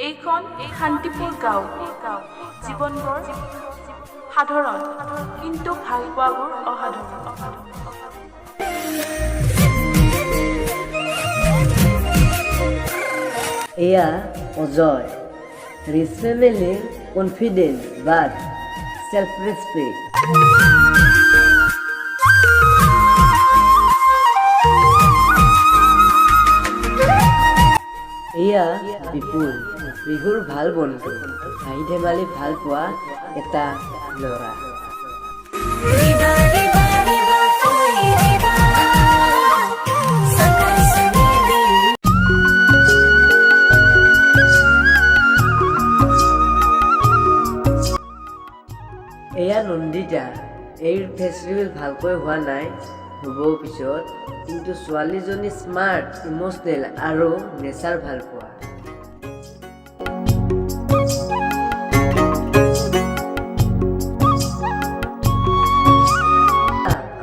এইখন শান্তিপুৰ গাঁও। জীৱনবোৰ সাধাৰণ, কিন্তু ভালপোৱাবোৰ অসাধাৰণ। এয়া অজয়, ৰিচ ফেমিলি, কনফিডেন্ট বাট সেলফ ৰেসপেক্ট। এয়া বিপুল, বিহুৰ ভাল বন্ধু, হাঁহি ধেমালি ভাল পোৱা এটা ল'ৰা। এয়া নন্দিতা, এই ফেষ্টিভেল ভালকৈ হোৱা নাই, হ'ব পিছত, কিন্তু ছোৱালীজনী স্মাৰ্ট, ইম'চনেল আৰু নেচাৰ ভাল পোৱা।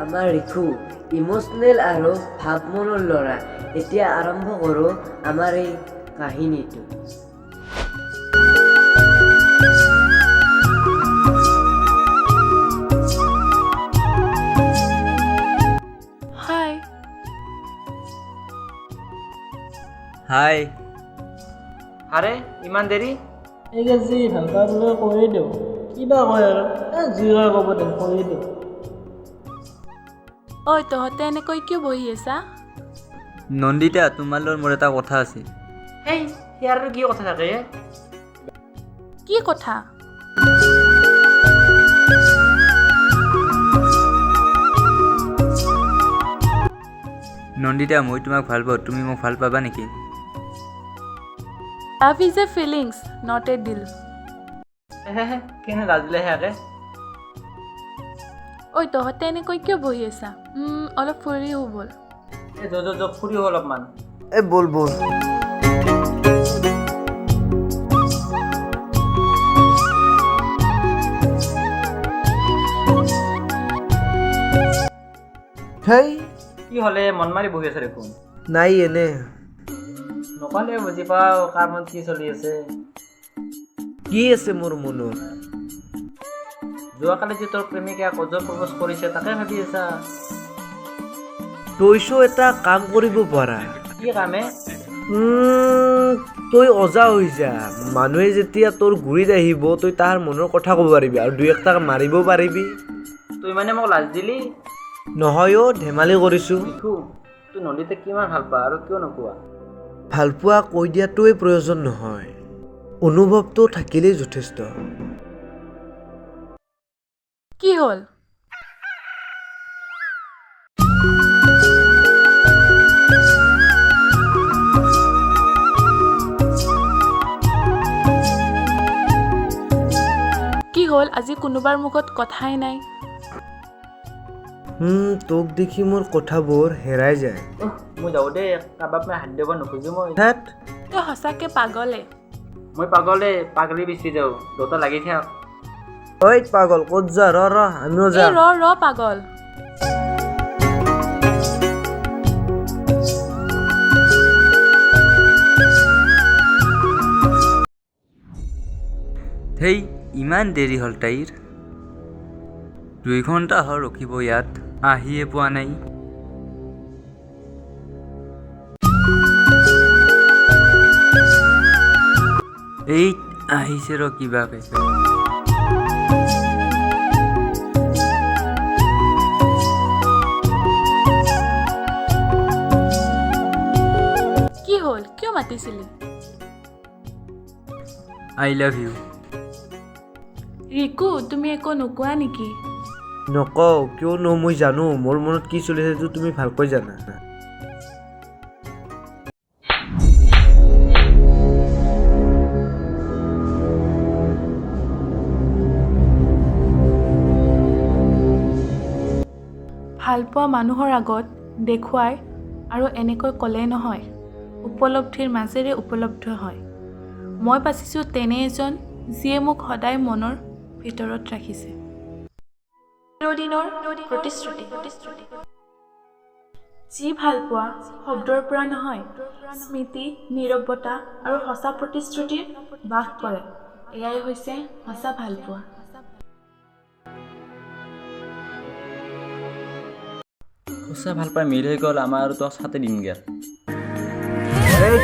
আমাৰ ৰিখু, ইম'চনেল আৰু ভাৱমনৰ ল'ৰা। এতিয়া আৰম্ভ কৰোঁ আমাৰ এই কাহিনীটো। হাই। আৰে ইমান দেৰি? ঠিক আছে ভালপোৱা বোলে কৰি দিওঁ, কিবা কয় আৰু যি কয় ক'ব দে, কৰি দিওঁ। ঐ তহঁতে এনেকৈ কিয় বহি আছা? নন্দিতা, তোমাৰ লগত মোৰ এটা কথা আছে। সেই ইয়াৰ আৰু কি কথা থাকে? কি কথা? নন্দিতা, মই তোমাক ভাল পাওঁ, তুমি মোক ভাল পাবা নেকি? Love is a feelings, not a deal. কেনে লাজিলে সেয়াকে? ঐ তহঁতে এনেকৈ কিয় বহি আছা? অলপ ফুৰি ব'ল। এই য'ত ফুৰি অলপমান। এ বল বল। হেই কি হ'লে মন মাৰি বহি আছে দেখোন? নাই এনে। নকলে বুজি পাওঁ কাৰ মনত কি চলি আছে। কি আছে মোৰ মনত? যোৱাকালি যে তোৰ প্ৰেমিকা অজয় প্ৰপ'জ কৰিছে তাকে ভাবি আছা? তইছো এটা কাম কৰিব পাৰা। কি কামে? তই অজা হৈ যা, মানুহে যেতিয়া তোৰ গুৰিত আহিব তই তাৰ মনৰ কথা ক'ব পাৰিবি আৰু দুই একটা মাৰিব পাৰিবি। তুই মানে মোক লাজ দিলি? নহয় অ', ধেমালি কৰিছোঁ। দেখো তুই নদীতে কিমান ভাল পা আৰু কিয় নোকোৱা? ভালপোৱা কৈ দিয়াটোৱে প্ৰয়োজন নহয়, অনুভৱটো থাকিলেই যথেষ্ট। কি হ'ল? কি হ'ল আজি কোনোবাৰ মুখত কথাই নাই? তোক দেখি মোৰ কথাবোৰ হেৰাই যায়। মই যাওঁ দেই, কাৰোবাক মই হাত দিব নোখোজো মই। হেত, তই সঁচাকে পাগলে। মই পাগলে, পাগলি বেছি যাওঁ, দুটা লাগি থাক। ঐ পাগল ক'ত যা, ৰ আমিও এই যাম। ৰ পাগল। হেই, ইমান দেৰি হ'ল তাইৰ? 2 ঘণ্টা হ'ল ৰখিব ইয়াত, আহিয়ে পোৱা নাই। এই আহিছে ৰ কিবা কৈছে। কি হ'ল? কিয় মাতিছিলি? I love you. ৰিকু, তুমি একো নোকোৱা নেকি? নকওঁ কিয়নো মই জানো মোৰ মনত কি চলি আছে, তুমি ভালকৈ জানা। ভালপোৱা মানুহৰ আগত দেখুৱাই আৰু এনেকৈ ক'লে নহয়, উপলব্ধিৰ মাজেৰে উপলব্ধ হয়। মই বাচিছোঁ তেনে এজন যিয়ে মোক সদায় মনৰ ভিতৰত ৰাখিছে। চিৰদিনৰ প্ৰতিশ্ৰুতি। যি ভাল পোৱা শব্দৰ পৰা নহয়, স্মৃতি, নীৰৱতা আৰু সঁচা প্ৰতিশ্ৰুতিৰ বাস কৰে। এয়াই হৈছে সঁচা ভালপোৱা। সঁচা ভাল পাই মিল হৈ গ'ল আমাৰ আৰু তোক ছাতে দিম গেল। এই